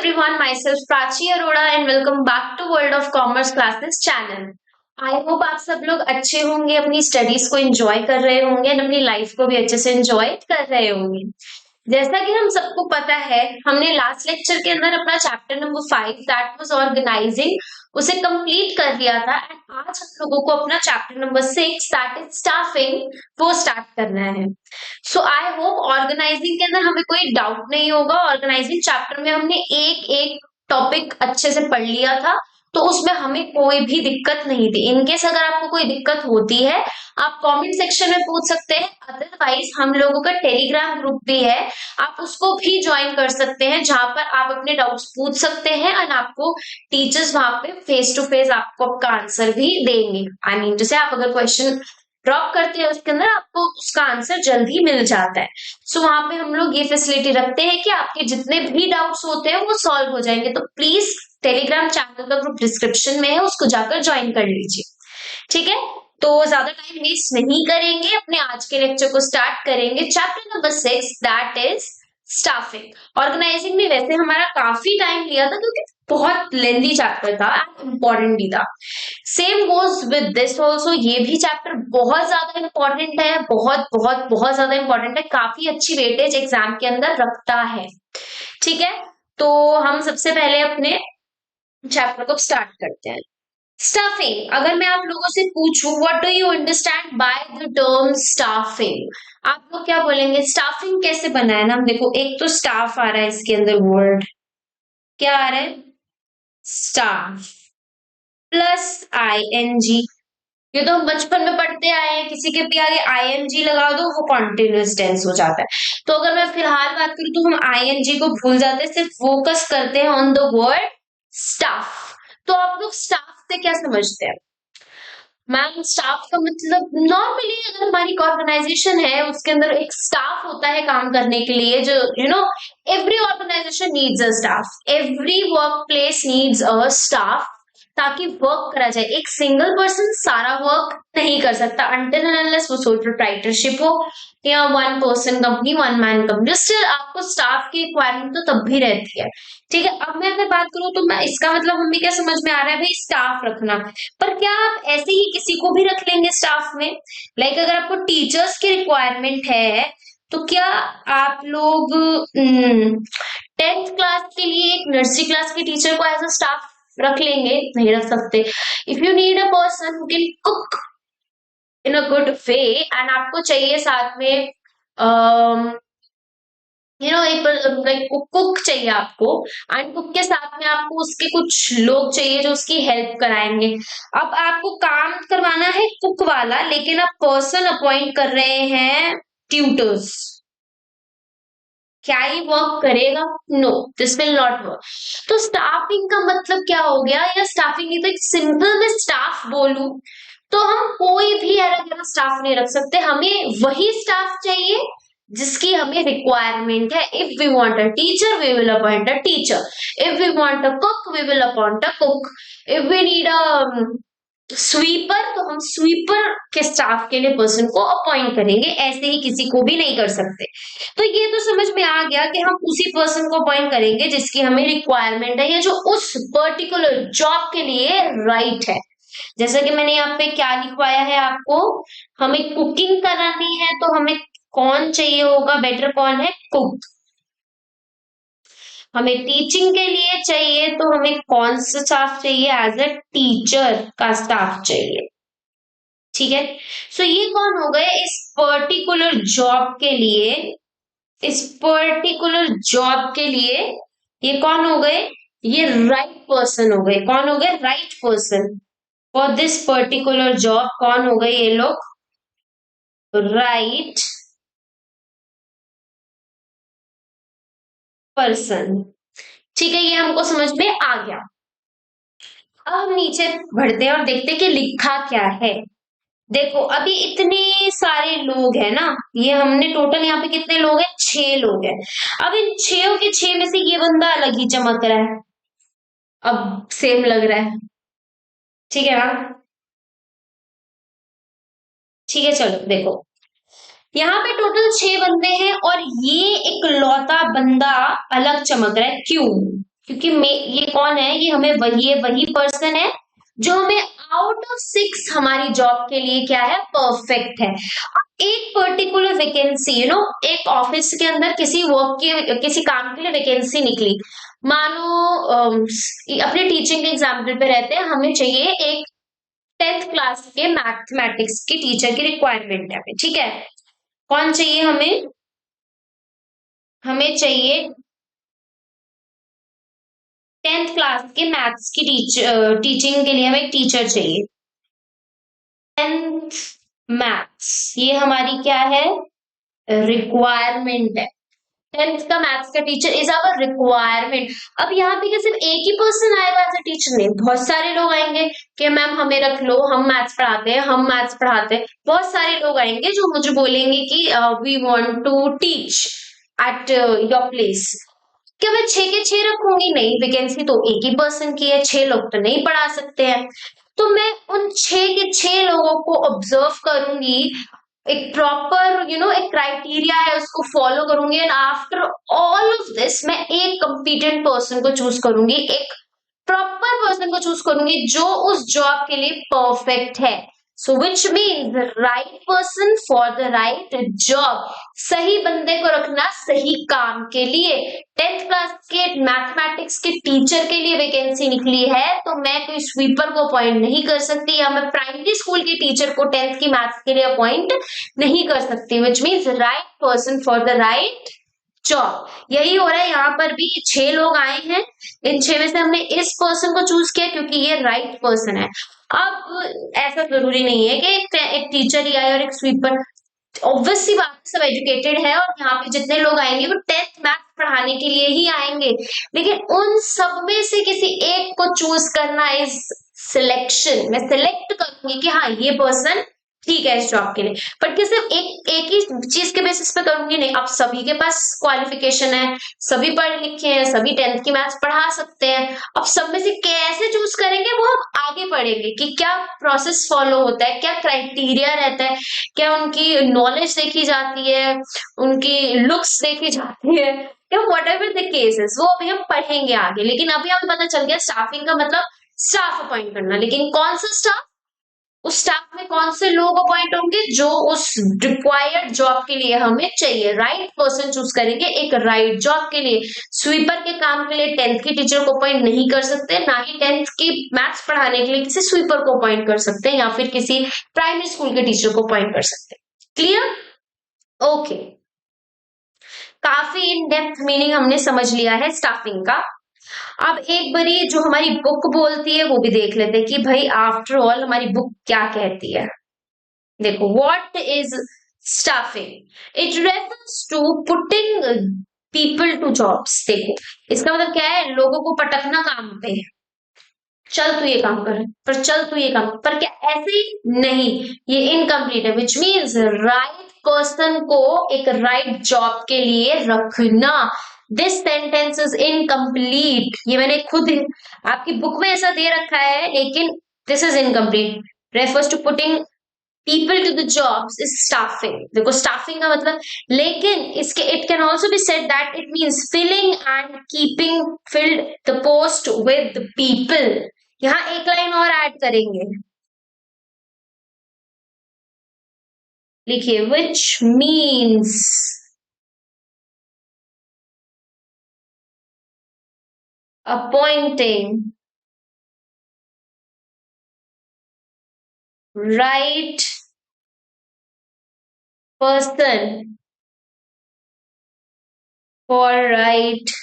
everyone, myself Prachi Arora and welcome back to World of Commerce Classes channel. I hope आप सब लोग अच्छे होंगे, अपनी स्टडीज को एंजॉय कर रहे होंगे और अपनी लाइफ को भी अच्छे से एंजॉय कर रहे होंगे। जैसा कि हम सबको पता है, हमने लास्ट लेक्चर के अंदर अपना chapter number 5 that was organising उसे कंप्लीट कर लिया था एंड आज हम लोगों को अपना chapter number 6 that is staffing वो स्टार्ट करना है। सो आई होप ऑर्गेनाइजिंग के अंदर हमें कोई डाउट नहीं होगा। ऑर्गेनाइजिंग चैप्टर में हमने एक एक टॉपिक अच्छे से पढ़ लिया था, तो उसमें हमें कोई भी दिक्कत नहीं थी। इनकेस अगर आपको कोई दिक्कत होती है आप कमेंट सेक्शन में पूछ सकते हैं, अदरवाइज हम लोगों का टेलीग्राम ग्रुप भी है, आप उसको भी ज्वाइन कर सकते हैं, जहां पर आप अपने डाउट्स पूछ सकते हैं एंड आपको टीचर्स वहां पे फेस टू फेस आपको आपका आंसर भी देंगे। आई मीन जैसे आप अगर क्वेश्चन ड्रॉप करते हैं उसके अंदर आपको उसका आंसर जल्दी मिल जाता है। सो वहां पे हम लोग ये फैसिलिटी रखते हैं कि आपके जितने भी डाउट्स होते हैं वो सॉल्व हो जाएंगे। तो प्लीज टेलीग्राम चैनल का ग्रुप डिस्क्रिप्शन में है, उसको जाकर ज्वाइन कर लीजिए। ठीक है, तो ज्यादा टाइम वेस्ट नहीं करेंगे, अपने आज के लेक्चर को स्टार्ट करेंगे। Chapter number 6 that is staffing. Organising में वैसे हमारा काफी टाइम लिया था क्योंकि बहुत लेंथी चैप्टर था एंड इम्पोर्टेंट भी था। Same goes with this also, ये भी चैप्टर बहुत ज्यादा इंपॉर्टेंट है, बहुत बहुत बहुत ज्यादा इंपॉर्टेंट है, काफी अच्छी वेटेज एग्जाम के अंदर रखता है। ठीक है, तो हम सबसे पहले अपने चैप्टर को स्टार्ट करते हैं। स्टाफिंग, अगर मैं आप लोगों से पूछूं what do you understand by the term staffing, आप लोग क्या बोलेंगे? स्टाफिंग कैसे बना है ना, देखो एक तो स्टाफ आ रहा है इसके अंदर, वर्ड क्या आ रहा है? Staff plus ING. ये तो हम बचपन में पढ़ते आए हैं, किसी के भी आगे आईएनजी लगा दो वो कॉन्टिन्यूअस टेंस हो जाता है। तो अगर मैं फिलहाल बात करूं तो हम आईएनजी को भूल जाते हैं, सिर्फ फोकस करते हैं ऑन द वर्ड स्टाफ। तो आप लोग स्टाफ से क्या समझते हैं? मैम स्टाफ का मतलब नॉर्मली अगर हमारी ऑर्गेनाइजेशन है उसके अंदर एक स्टाफ होता है काम करने के लिए, जो every organisation needs a staff, every workplace needs a staff, ताकि वर्क करा जाए। एक सिंगल पर्सन सारा वर्क नहीं कर सकता अनटिल एंड अनलेस वो सोल प्रोप्राइटरशिप हो या one person company, one man company, still आपको स्टाफ की रिक्वायरमेंट तो तब भी रहती है। ठीक है, अब मैं अगर बात करूं तो मैं इसका मतलब हमें क्या समझ में आ रहा है भाई, स्टाफ रखना। पर क्या आप ऐसे ही किसी को भी रख लेंगे स्टाफ में? लाइक अगर आपको टीचर्स की रिक्वायरमेंट है तो क्या आप लोग 10th क्लास के लिए एक नर्सरी क्लास के टीचर को एज अ स्टाफ रख लेंगे? नहीं रख सकते। If you need a person who can cook in a good way and आपको चाहिए साथ में एक लाइक कुक चाहिए आपको, एंड कुक के साथ में आपको उसके कुछ लोग चाहिए जो उसकी हेल्प कराएंगे। अब आपको काम करवाना है कुक वाला, लेकिन आप पर्सन अपॉइंट कर रहे हैं ट्यूटर्स, क्या ये वर्क करेगा? No, this will not work. तो स्टाफिंग का मतलब क्या हो गया, या स्टाफिंग तो एक सिंपल में स्टाफ बोलूं तो हम कोई भी अलग अलग स्टाफ नहीं रख सकते, हमें वही स्टाफ चाहिए जिसकी हमें रिक्वायरमेंट है। If we want a teacher we will appoint a teacher, if we want a cook we will appoint a cook, if we need a sweeper तो हम स्वीपर के स्टाफ के लिए पर्सन को अपॉइंट करेंगे, ऐसे ही किसी को भी नहीं कर सकते। तो ये तो समझ में आ गया कि हम उसी पर्सन को अपॉइंट करेंगे जिसकी हमें रिक्वायरमेंट है या जो उस पर्टिकुलर जॉब के लिए राइट है। जैसा कि मैंने यहाँ पे क्या लिखवाया है आपको, हमें कुकिंग करानी है तो हमें कौन चाहिए होगा? बेटर कौन है? कुक। हमें टीचिंग के लिए चाहिए तो हमें कौन सा स्टाफ चाहिए? एज अ टीचर का स्टाफ चाहिए। ठीक है, सो ये कौन हो गए इस पर्टिकुलर जॉब के लिए, इस पर्टिकुलर जॉब के लिए ये कौन हो गए? ये राइट पर्सन हो गए। कौन हो गए? Right person for this particular job. कौन हो गए ये लोग? Right person. ठीक है, ये हमको समझ में आ गया। अब हम नीचे बढ़ते हैं और देखते हैं कि लिखा क्या है। देखो अभी इतने सारे लोग हैं ना, ये हमने टोटल यहाँ पे कितने लोग हैं? 6 लोग हैं। अब इन 6 के 6 में से ये बंदा अलग ही चमक रहा है, अब सेम लग रहा है। ठीक है ना? ठीक है, चलो देखो यहाँ पे टोटल 6 बंदे हैं और ये एक लौता बंदा अलग चमक रहा है। क्यों? क्योंकि ये कौन है, ये हमें वही पर्सन है जो हमें आउट ऑफ 6 हमारी जॉब के लिए क्या है, परफेक्ट है। एक पर्टिकुलर वैकेंसी, एक ऑफिस के अंदर किसी वर्क के किसी काम के लिए वैकेंसी निकली, मानो अपने टीचिंग के एग्जाम्पल पे रहते हैं, हमें चाहिए एक 10th क्लास के मैथमेटिक्स के टीचर की रिक्वायरमेंट है हमें, ठीक है। कौन चाहिए हमें, हमें चाहिए 10th क्लास के मैथ्स की टीचिंग के लिए हमें एक टीचर चाहिए। 10th मैथ्स, ये हमारी क्या है, रिक्वायरमेंट है। 10th का मैथ्स का टीचर इज आवर रिक्वायरमेंट। अब यहाँ पे क्या सिर्फ एक ही पर्सन आएगा एज अ टीचर, नहीं, बहुत सारे लोग आएंगे कि मैम हमें रख लो, हम मैथ्स पढ़ाते हैं, हम मैथ्स पढ़ाते हैं। बहुत सारे लोग आएंगे जो मुझे बोलेंगे कि we want to teach at your place. क्या मैं 6 के 6 रखूंगी? नहीं, वैकेंसी तो एक ही पर्सन की है, 6 लोग तो नहीं पढ़ा सकते हैं। तो मैं उन 6 के 6 लोगों को ऑब्जर्व करूंगी, एक प्रॉपर एक क्राइटेरिया है उसको फॉलो करूंगी, and after all of this मैं एक कॉम्पिटेंट पर्सन को चूज करूंगी, एक प्रॉपर पर्सन को चूज करूंगी जो उस जॉब के लिए परफेक्ट है। So which means the right person for the right job, सही बंदे को रखना सही काम के लिए। 10th क्लास के मैथमेटिक्स के टीचर के लिए वैकेंसी निकली है, तो मैं कोई स्वीपर को अपॉइंट नहीं कर सकती, या मैं प्राइमरी स्कूल के टीचर को 10th की मैथ्स के लिए अपॉइंट नहीं कर सकती, which means right person for the right job. यही हो रहा है यहाँ पर भी, 6 लोग आए हैं, इन 6 में से हमने इस पर्सन को चूज किया क्योंकि ये राइट पर्सन है। अब ऐसा जरूरी नहीं है कि एक टीचर ही आए और एक स्वीपर, ऑब्वियसली बात सब एजुकेटेड है और यहाँ पे जितने लोग आएंगे वो 10th मैथ पढ़ाने के लिए ही आएंगे, लेकिन उन सब में से किसी एक को चूज करना इज सिलेक्शन। मैं सिलेक्ट करूंगी कि हाँ ये पर्सन ठीक है इस जॉब के लिए, बट कि सिर्फ एक ही चीज के बेसिस पे करूंगी नहीं। अब सभी के पास क्वालिफिकेशन है, सभी पढ़े लिखे हैं, सभी 10th की मैथ्स पढ़ा सकते हैं। अब सब में से कैसे चूज करेंगे वो हम आगे पढ़ेंगे कि क्या प्रोसेस फॉलो होता है, क्या क्राइटेरिया रहता है, क्या उनकी नॉलेज देखी जाती है, उनकी लुक्स देखी जाती है, या वट एवर द केसेस, वो अभी हम पढ़ेंगे आगे। लेकिन अभी हमें पता चल गया स्टाफिंग का मतलब स्टाफ अपॉइंट करना, लेकिन कौन सा स्टाफ, उस स्टाफ में कौन से लोग अपॉइंट होंगे जो उस रिक्वायर्ड जॉब के लिए हमें चाहिए। राइट पर्सन चूज करेंगे एक राइट जॉब के लिए। स्वीपर के काम के लिए 10th की टीचर को अपॉइंट नहीं कर सकते, ना ही 10th की मैथ्स पढ़ाने के लिए किसी स्वीपर को अपॉइंट कर सकते हैं, या फिर किसी प्राइमरी स्कूल के टीचर को अपॉइंट कर सकते हैं। क्लियर? ओके, काफी इन डेप्थ मीनिंग हमने समझ लिया है स्टाफिंग का। अब एक बारी जो हमारी बुक बोलती है वो भी देख लेते हैं कि भाई आफ्टर ऑल हमारी बुक क्या कहती है। देखो, what is staffing? It refers to putting people to jobs. देखो, इसका मतलब क्या है, लोगों को पटकना काम पे, चल तू ये काम कर, पर चल तू ये काम, पर क्या ऐसे ही नहीं, ये इनकम्प्लीट है, विच मीन्स राइट पर्सन को एक राइट जॉब के लिए रखना। दिस सेंटेंस इज इनकम्प्लीट, ये मैंने खुद आपकी बुक में ऐसा दे रखा है, लेकिन this is incomplete. Refers to putting people to the jobs is staffing. देखो, स्टाफिंग का मतलब, लेकिन इसके it can also be said that it means filling and keeping filled the post with people. यहाँ एक लाइन और ऐड करेंगे, लिखिए, which means appointing right person for right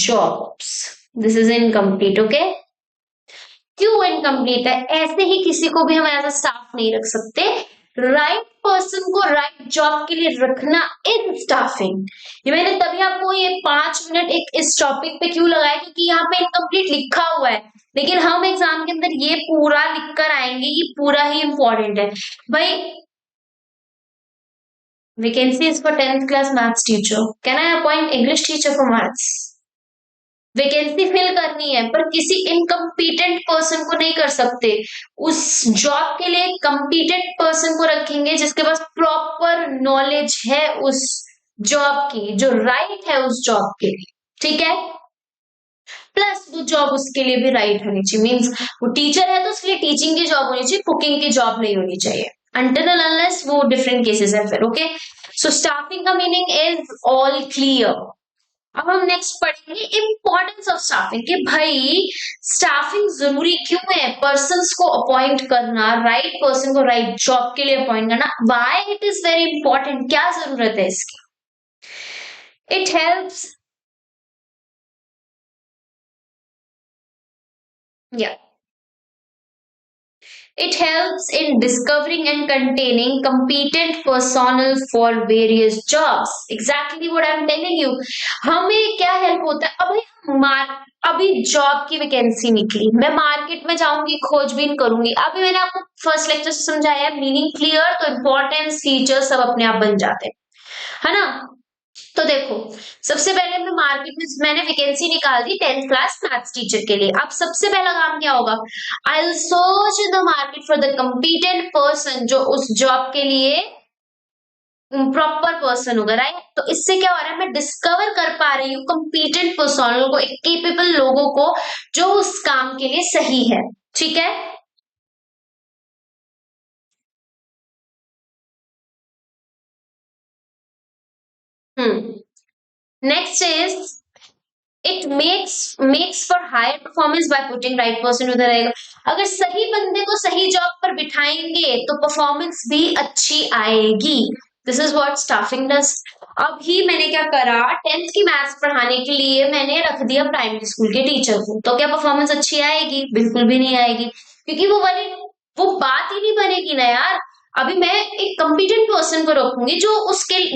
jobs. This is incomplete. Okay? क्यों इनकम्प्लीट है? ऐसे ही किसी को भी हम एज अ स्टाफ नहीं रख सकते। राइट पर्सन को राइट जॉब के लिए रखना इन स्टाफिंग। ये मैंने तभी आपको ये 5 मिनट एक इस टॉपिक पे क्यों लगाया, क्योंकि यहाँ पे इनकम्प्लीट लिखा हुआ है, लेकिन हम एग्जाम के अंदर ये पूरा लिखकर आएंगे, ये पूरा ही इंपॉर्टेंट है भाई। Vacancy is for 10th class maths teacher. Can I appoint English teacher for maths? Vacancy fill करनी है, पर किसी इनकम्पिटेंट पर्सन को नहीं कर सकते। उस जॉब के लिए कम्पिटेंट पर्सन को रखेंगे जिसके पास प्रॉपर नॉलेज है उस जॉब की, जो राइट है उस जॉब के लिए। ठीक है? जॉब उसके लिए भी राइट होनी चाहिए। मीन्स वो टीचर है तो उसके लिए टीचिंग की जॉब होनी चाहिए, कुकिंग की जॉब नहीं होनी चाहिए। अनटिल एंड अनलेस वो डिफरेंट केसेस है फिर। ओके, सो स्टाफिंग का मीनिंग इज ऑल क्लियर। अब हम नेक्स्ट पढ़ेंगे इंपॉर्टेंस ऑफ स्टाफिंग कि भाई स्टाफिंग जरूरी क्यों है, पर्सन्स को अपॉइंट करना, राइट पर्सन को राइट जॉब के लिए अपॉइंट करना, why it is very important, क्या जरूरत है इसकी। इट हेल्प्स, या it helps in discovering and containing competent personnel for various jobs. Exactly what I'm telling you. हमें क्या हेल्प होता है, अभी जॉब की वैकेंसी निकली, मैं मार्केट में जाऊंगी, खोजबीन करूंगी। अभी मैंने आपको फर्स्ट लेक्चर से समझाया, मीनिंग क्लियर, तो इंपॉर्टेंस फीचर सब अपने आप बन जाते हैं, है ना। तो देखो, सबसे पहले मैं मार्केट में मैंने वैकेंसी निकाल दी 10th क्लास मैथ्स टीचर के लिए। अब सबसे पहला काम क्या होगा, I will search in the market for the competent person, जो उस जॉब के लिए प्रॉपर पर्सन होगा, राइट। तो इससे क्या हो रहा है, मैं डिस्कवर कर पा रही हूँ कंपीटेंट पर्सन को, केपेबल लोगों को जो उस काम के लिए सही है, ठीक है। Next is it makes for higher performance by putting right person उधर रहेगा। अगर सही बंदे को सही जॉब पर बिठाएंगे तो परफॉर्मेंस भी अच्छी आएगी। This is what staffing does. अभी मैंने क्या करा, 10th की मैथ्स पढ़ाने के लिए मैंने रख दिया प्राइमरी स्कूल के टीचर को, तो क्या परफॉर्मेंस अच्छी आएगी? बिल्कुल भी नहीं आएगी, क्योंकि वो बात ही नहीं बनेगी ना यार। अभी मैं एक कॉम्पिटेंट पर्सन को रखूंगी जो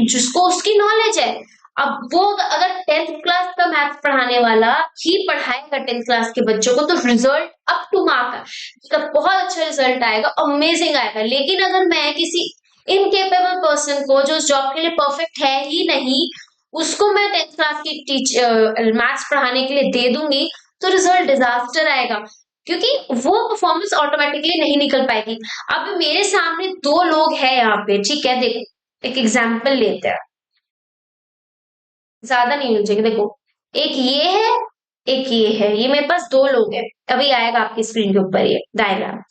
जिसको उसकी नॉलेज है। अब वो अगर 10th क्लास का मैथ्स पढ़ाने वाला ही पढ़ाएगा 10th क्लास के बच्चों को, तो रिजल्ट अप टू मार्क है, उसका बहुत अच्छा रिजल्ट आएगा, अमेजिंग आएगा। लेकिन अगर मैं किसी इनकेपेबल पर्सन को, जो उस जॉब के लिए परफेक्ट है ही नहीं, उसको मैं 10th क्लास की मैथ्स पढ़ाने के लिए दे दूंगी, तो रिजल्ट डिजास्टर आएगा, क्योंकि वो परफॉर्मेंस ऑटोमेटिकली नहीं निकल पाएगी। अब मेरे सामने दो लोग हैं यहाँ पे, ठीक है, देखो एक एग्जाम्पल लेते हैं, ज्यादा नहीं उलझेंगे। देखो, एक ये है, एक ये है, ये मेरे पास दो लोग हैं। अभी आएगा आपकी स्क्रीन के ऊपर ये डायग्राम।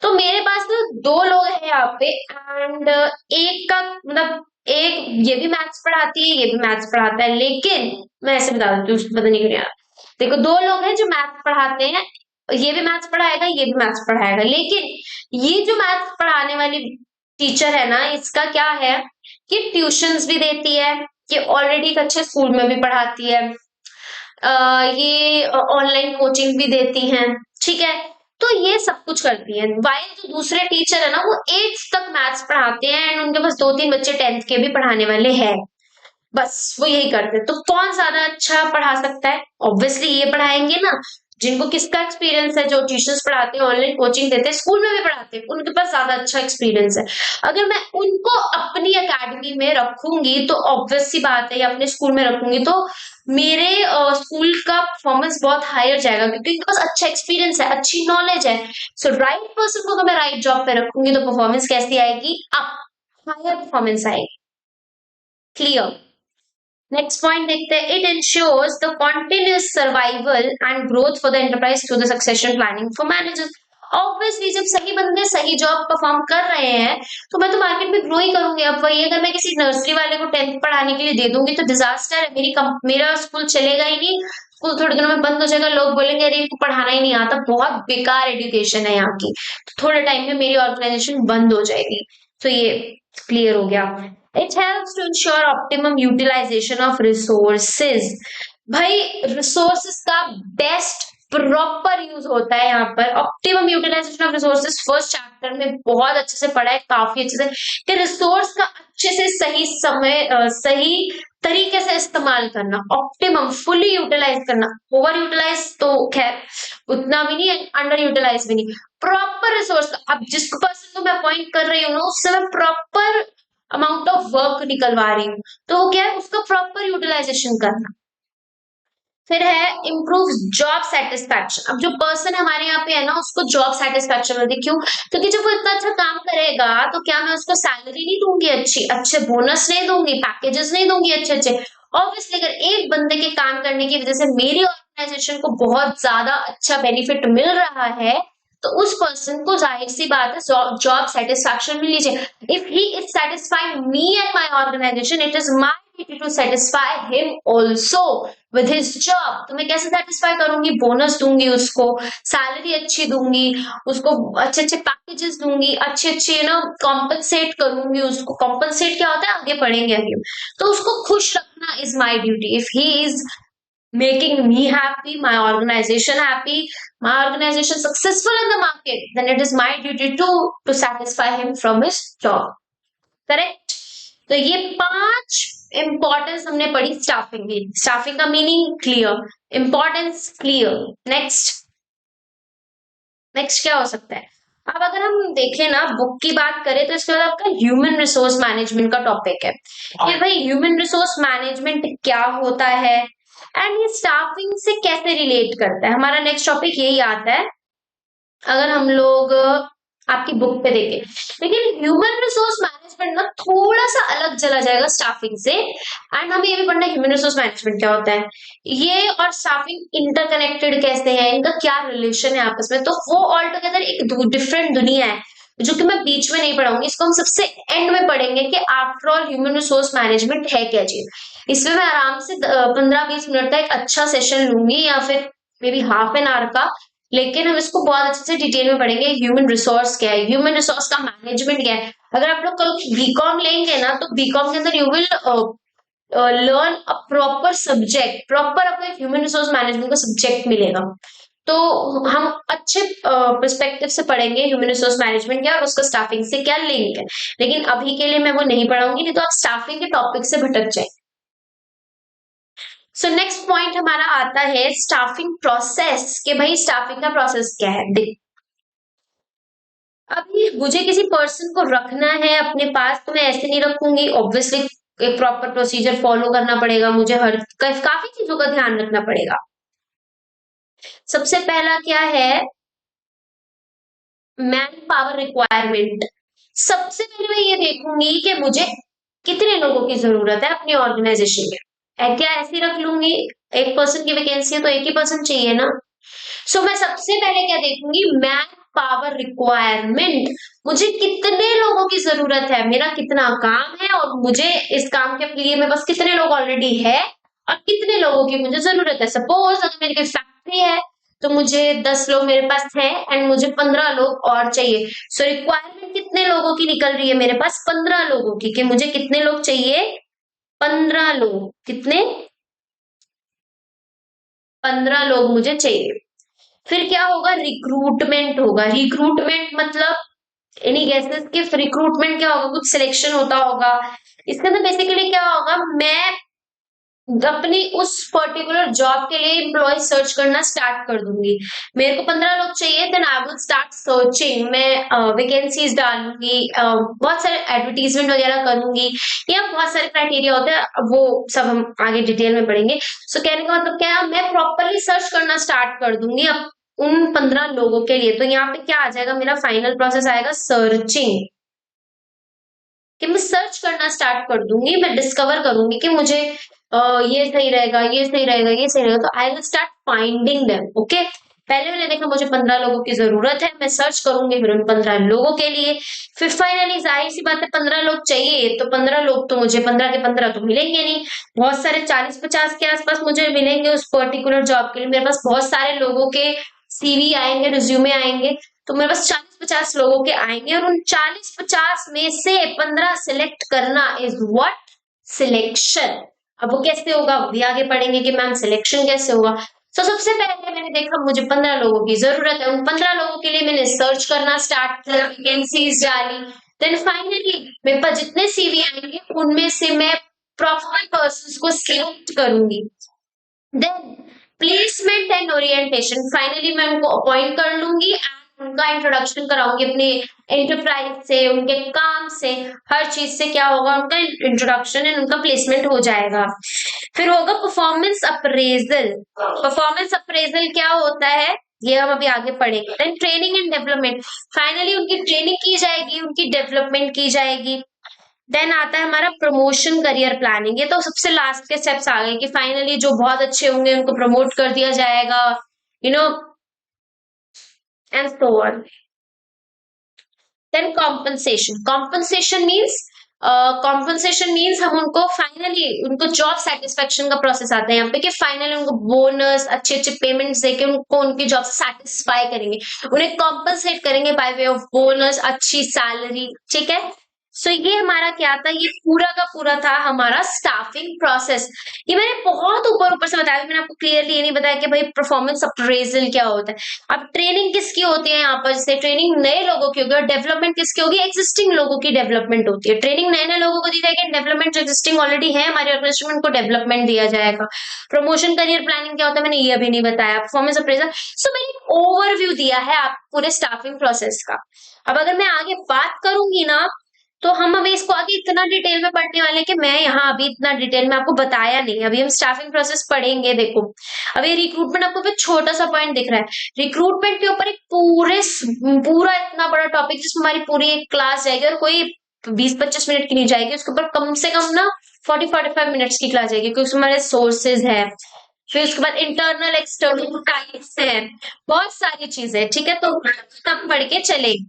तो मेरे पास तो दो लोग हैं यहाँ पे, एंड एक का मतलब एक ये भी मैथ्स पढ़ाती है, ये भी मैथ्स पढ़ाता है, लेकिन मैं ऐसे बता देती हूँ, पता नहीं क्यों यार। देखो, दो लोग हैं जो मैथ्स पढ़ाते हैं, ये भी मैथ्स पढ़ाएगा, ये भी मैथ्स पढ़ाएगा, लेकिन ये जो मैथ्स पढ़ाने वाली टीचर है ना, इसका क्या है कि ट्यूशंस भी देती है, ये ऑलरेडी एक अच्छे स्कूल में भी पढ़ाती है, ये ऑनलाइन कोचिंग भी देती हैं, ठीक है। तो ये सब कुछ करती है, वाइल जो दूसरे टीचर है ना, वो 8th तक मैथ्स पढ़ाते हैं, एंड उनके पास 2-3 बच्चे 10th के भी पढ़ाने वाले हैं, बस वो यही करते हैं। तो कौन ज्यादा अच्छा पढ़ा सकता है? ऑब्वियसली ये पढ़ाएंगे ना, जिनको किसका एक्सपीरियंस है, जो ट्यूशंस पढ़ाते हैं, ऑनलाइन कोचिंग देते हैं, स्कूल में भी पढ़ाते हैं, उनके पास ज्यादा अच्छा एक्सपीरियंस है। अगर मैं उनको अपनी अकेडमी में रखूंगी तो ऑब्वियस सी बात है, या अपने स्कूल में रखूंगी तो मेरे स्कूल का परफॉर्मेंस बहुत हायर जाएगा, क्योंकि उनके पास अच्छा एक्सपीरियंस है, अच्छी नॉलेज है। सो राइट पर्सन को अगर मैं राइट जॉब पे रखूंगी तो परफॉर्मेंस कैसी आएगी? अप, हायर परफॉर्मेंस आएगी। क्लियर। नेक्स्ट पॉइंट देखते हैं, it ensures the continuous survival and growth for the enterprise through the succession planning for managers. Obviously जब सही बंदे सही जॉब परफॉर्म कर रहे हैं तो मैं तो मार्केट में ग्रो ही करूंगी। अब वही अगर मैं किसी नर्सरी वाले को 10th पढ़ाने के लिए दे दूंगी तो डिजास्टर है, मेरा स्कूल चलेगा ही नहीं, स्कूल थोड़े दिनों में बंद हो जाएगा, लोग बोलेंगे अरे इनको पढ़ाना ही नहीं आता, बहुत बेकार एजुकेशन है यहाँ की, तो थोड़े टाइम में मेरी ऑर्गेनाइजेशन बंद हो जाएगी। तो ये क्लियर हो गया। It helps to ensure optimum utilisation of resources. भाई रिसोर्सेज का बेस्ट प्रॉपर यूज होता है यहाँ पर। Optimum utilisation of resources first chapter में बहुत अच्छे से पढ़ा है, काफी अच्छे से, कि रिसोर्स का अच्छे से सही समय सही तरीके से इस्तेमाल करना, ऑप्टिमम फुली यूटिलाइज करना। ओवर यूटिलाइज तो खैर उतना भी नहीं, अंडर यूटिलाइज भी नहीं, प्रॉपर रिसोर्स का। अब जिस पर्सन को मैं अपॉइंट कर रही हूँ ना, उससे मैं प्रॉपर अमाउंट ऑफ वर्क निकलवा रही हूँ, तो वो क्या है, उसका प्रॉपर यूटिलाइजेशन करना। फिर है इम्प्रूव जॉब सेटिस्फैक्शन। अब जो पर्सन हमारे यहाँ पे है ना, उसको जॉब सेटिस्फैक्शन होती है, क्यों? क्योंकि जब वो इतना अच्छा काम करेगा तो क्या मैं उसको सैलरी नहीं दूंगी, अच्छे बोनस नहीं दूंगी, पैकेजेस नहीं दूंगी अच्छे अच्छे? ऑब्वियसली अगर एक बंदे के काम करने की वजह से मेरी ऑर्गेनाइजेशन को बहुत ज्यादा अच्छा बेनिफिट मिल रहा है, तो उस पर्सन को जाहिर सी बात है जॉब सेटिस्फैक्शन मिल लीजिए। If he is satisfying me and my organisation, it is my duty to satisfy him also with his job. तो मैं कैसे सेटिस्फाई करूंगी? बोनस दूंगी उसको, सैलरी अच्छी दूंगी उसको, अच्छे अच्छे पैकेजेस दूंगी, अच्छे अच्छे कॉम्पनसेट करूंगी उसको। कॉम्पनसेट क्या होता है आगे पढ़ेंगे अभी। तो उसको खुश रखना is my duty. If he is making me happy, my organization happy, my organization successful in the market, then it is my duty to satisfy him from his job. Correct? तो ये 5 इंपॉर्टेंस हमने पढ़ी staffing की। Staffing का meaning clear, importance clear. Next क्या हो सकता है? अब अगर हम देखें ना बुक की बात करें तो इसके बाद आपका ह्यूमन रिसोर्स मैनेजमेंट का टॉपिक है कि भाई ह्यूमन रिसोर्स मैनेजमेंट क्या होता है एंड ये स्टाफिंग से कैसे रिलेट करता है। हमारा नेक्स्ट टॉपिक यही आता है अगर हम लोग आपकी बुक पे देखें। लेकिन ह्यूमन रिसोर्स मैनेजमेंट ना थोड़ा सा अलग चला जाएगा स्टाफिंग से, एंड हमें ये भी पढ़ना है ह्यूमन रिसोर्स मैनेजमेंट क्या होता है, ये और स्टाफिंग इंटरकनेक्टेड कैसे है, इनका क्या रिलेशन है आपस में। तो वो ऑल टुगेदर एक डिफरेंट दुनिया है जो कि मैं बीच में नहीं पढ़ाऊंगी, इसको हम सबसे एंड में पढ़ेंगे कि after all human resource management है क्या चीज। इसमें मैं आराम से 15-20 मिनट का एक अच्छा सेशन लूंगी या फिर may be half an hour का, लेकिन हम इसको बहुत अच्छे से डिटेल में पढ़ेंगे। ह्यूमन रिसोर्स क्या है, ह्यूमन रिसोर्स का मैनेजमेंट क्या है। अगर आप लोग कल बीकॉम लेंगे ना तो बीकॉम के अंदर you will learn a proper subject, proper आपको ह्यूमन रिसोर्स मैनेजमेंट का सब्जेक्ट मिलेगा। तो हम अच्छे पर्सपेक्टिव से पढ़ेंगे ह्यूमन रिसोर्स मैनेजमेंट क्या और उसका स्टाफिंग से क्या लिंक है। लेकिन अभी के लिए मैं वो नहीं पढ़ाऊंगी, नहीं तो आप स्टाफिंग के टॉपिक से भटक जाए। सो नेक्स्ट पॉइंट हमारा आता है स्टाफिंग प्रोसेस, कि भाई स्टाफिंग का प्रोसेस क्या है। देख अभी मुझे किसी पर्सन को रखना है अपने पास तो मैं ऐसे नहीं रखूंगी, ऑब्वियसली एक प्रॉपर प्रोसीजर फॉलो करना पड़ेगा, मुझे हर काफी चीजों का ध्यान रखना पड़ेगा। सबसे पहला क्या है, मैन पावर रिक्वायरमेंट। सबसे पहले मैं ये देखूंगी कि मुझे कितने लोगों की जरूरत है अपनी ऑर्गेनाइजेशन में। क्या ऐसे रख लूंगी, एक पर्सन की वैकेंसी है तो एक ही पर्सन चाहिए ना। सो मैं सबसे पहले क्या देखूंगी, मैन पावर रिक्वायरमेंट। मुझे कितने लोगों की जरूरत है, मेरा कितना काम है और मुझे इस काम के लिए मेरे पास कितने लोग ऑलरेडी है और कितने लोगों की मुझे जरूरत है। सपोज अगर मेरी कोई फैक्ट्री है तो मुझे 10 लोग मेरे पास है एंड मुझे 15 लोग और चाहिए। सो रिक्वायरमेंट कितने लोगों की निकल रही है मेरे पास, 15 लोगों की, कि मुझे कितने लोग चाहिए, 15 लोग। कितने? 15 लोग मुझे चाहिए। फिर क्या होगा, रिक्रूटमेंट होगा। रिक्रूटमेंट मतलब एनी गेसेस कि रिक्रूटमेंट क्या होगा, कुछ सिलेक्शन होता होगा। इसके अंदर बेसिकली क्या होगा, मैं अपनी उस पर्टिकुलर जॉब के लिए एम्प्लॉय सर्च करना स्टार्ट कर दूंगी। मेरे को 15 लोग चाहिए, then I will start searching. मैं वैकेंसीज डालूंगी, बहुत सारे एडवर्टीजमेंट वगैरह करूंगी, या बहुत सारे क्राइटेरिया होते हैं, वो सब हम आगे डिटेल में पढ़ेंगे। सो कहने का मतलब क्या है, मैं प्रॉपरली सर्च करना स्टार्ट कर दूंगी अब उन 15 लोगों के लिए। तो यहाँ पे क्या आ जाएगा, मेरा फाइनल प्रोसेस आएगा सर्चिंग, कि मैं सर्च करना स्टार्ट कर दूंगी, मैं डिस्कवर करूंगी कि मुझे ये सही रहेगा, ये सही रहेगा, ये सही रहेगा। तो आई will start finding them. Okay, पहले मैंने देखा मुझे 15 लोगों की जरूरत है, मैं सर्च करूंगी फिर उन 15 लोगों के लिए। फिर फाइनली जाहिर सी बात है 15 लोग चाहिए, तो 15 लोग तो मुझे 15 के 15 तो मिलेंगे नहीं, बहुत सारे 40-50 के आसपास मुझे मिलेंगे उस पर्टिकुलर जॉब के लिए। मेरे पास बहुत सारे लोगों के सीवी आएंगे, रिज्यूमे आएंगे, तो मेरे पास 40-50 लोगों के आएंगे और उन 40-50 में से 15 सिलेक्ट करना इज व्हाट, सिलेक्शन। अब वो कैसे होगा वो भी आगे पढ़ेंगे कि मैम सिलेक्शन कैसे होगा। तो सबसे पहले मैंने देखा मुझे 15 लोगों की जरूरत है, उन 15 लोगों के लिए मैंने सर्च करना स्टार्ट किया, वैकेंसीज डाली। देन फाइनली मेरे पास जितने सीवी आएंगे उनमें से मैं प्रॉपर पर्सन को सिलेक्ट करूंगी। Then placement and orientation, finally मैं उनको अपॉइंट कर लूंगी, उनका इंट्रोडक्शन कराऊंगी अपने एंटरप्राइज से, उनके काम से, हर चीज से क्या होगा, उनका इंट्रोडक्शन एंड उनका प्लेसमेंट हो जाएगा। फिर होगा परफॉर्मेंस अप्रेजल। परफॉर्मेंस अप्रेजल क्या होता है ये हम अभी आगे पढ़ेंगे। Then training and development, finally उनकी ट्रेनिंग की जाएगी, उनकी डेवलपमेंट की जाएगी। देन आता है हमारा प्रमोशन करियर प्लानिंग। ये तो सबसे लास्ट के स्टेप्स आ गए कि फाइनली जो बहुत अच्छे होंगे उनको प्रमोट कर दिया जाएगा, you know, and so on. Then compensation means हम उनको फाइनली उनको जॉब सेटिस्फेक्शन का प्रोसेस आता है यहाँ पे कि फाइनली उनको बोनस अच्छे अच्छे पेमेंट्स देके उनको उनकी जॉब से सेटिस्फाई करेंगे, उन्हें कॉम्पनसेट करेंगे बाय वे ऑफ बोनस, अच्छी सैलरी, ठीक है। सो ये हमारा क्या था, ये पूरा का पूरा था हमारा स्टाफिंग प्रोसेस। ये मैंने बहुत ऊपर ऊपर से बताया, मैंने आपको क्लियरली ये नहीं बताया कि भाई परफॉर्मेंस अप्रेजल क्या होता है। अब ट्रेनिंग किसकी होती है यहाँ पर, जैसे ट्रेनिंग नए लोगों की होगी और डेवलपमेंट किसकी होगी, एक्जिस्टिंग लोगों की डेवलपमेंट होती है। ट्रेनिंग नए नए लोगों को दी जाएगी, डेवलपमेंट जो एक्जिस्टिंग ऑलरेडी है हमारे ऑर्गेनाइजेशन उनको डेवलपमेंट दिया जाएगा। प्रमोशन करियर प्लानिंग क्या होता है मैंने ये अभी नहीं बताया। परफॉर्मेंस अप्रेजल, सो मैंने ओवरव्यू दिया है आप पूरे स्टाफिंग प्रोसेस का। अब अगर मैं आगे बात करूंगी ना, तो हम अभी इसको आगे इतना डिटेल में पढ़ने वाले हैं कि मैं यहाँ अभी इतना डिटेल में आपको बताया नहीं। अभी हम स्टाफिंग प्रोसेस पढ़ेंगे। देखो अभी रिक्रूटमेंट आपको फिर छोटा सा पॉइंट दिख रहा है, रिक्रूटमेंट के ऊपर एक पूरा इतना बड़ा टॉपिक जिसमें हमारी पूरी एक क्लास जाएगी और कोई 20-25 मिनट की नहीं जाएगी, उसके ऊपर कम से कम ना 40-45 मिनट्स की क्लास जाएगी, क्योंकि उसमें हमारे सोर्सेज है, फिर उसके बाद इंटरनल एक्सटर्नल टाइप्स है, बहुत सारी चीजें, ठीक है। तो हम पढ़ के चलेंगे।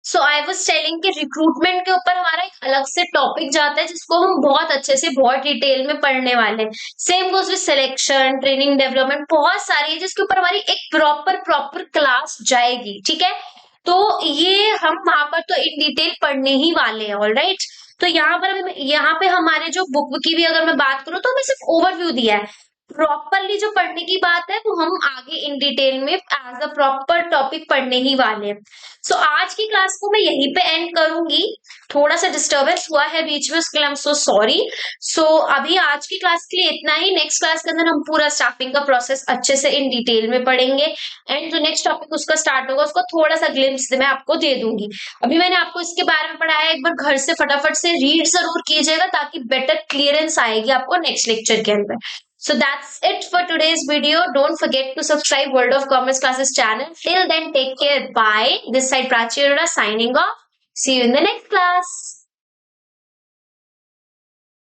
सो आई वाज टेलिंग कि रिक्रूटमेंट के ऊपर हमारा एक अलग से टॉपिक जाता है जिसको हम बहुत अच्छे से बहुत डिटेल में पढ़ने वाले हैं। Same goes with selection, training, development, बहुत सारी है जिसके ऊपर हमारी एक प्रॉपर क्लास जाएगी, ठीक है। तो ये हम वहां पर तो इन डिटेल पढ़ने ही वाले हैं, ऑलराइट। तो यहाँ पे हमारे जो बुक की भी अगर मैं बात करूँ तो हमें सिर्फ ओवरव्यू दिया है। प्रॉपरली जो पढ़ने की बात है वो हम आगे इन डिटेल में एज अ प्रॉपर टॉपिक पढ़ने ही वाले हैं। सो आज की क्लास को मैं यहीं पे एंड करूंगी। थोड़ा सा डिस्टर्बेंस हुआ है बीच में, उसके लिए आई एम सो सॉरी। सो अभी आज की क्लास के लिए इतना ही। नेक्स्ट क्लास के अंदर हम पूरा स्टाफिंग का प्रोसेस अच्छे से इन डिटेल में पढ़ेंगे, एंड जो नेक्स्ट टॉपिक उसका स्टार्ट होगा उसको थोड़ा सा ग्लिम्स मैं आपको दे दूंगी। अभी मैंने आपको इसके बारे में पढ़ाया, एक बार घर से फटाफट से रीड जरूर कीजिएगा ताकि बेटर क्लियरेंस आएगी आपको नेक्स्ट लेक्चर के अंदर। So that's it for today's video. Don't forget to subscribe World of Commerce Classes channel. Till then, take care. Bye. This side Prachi Arora signing off. See you in the next class.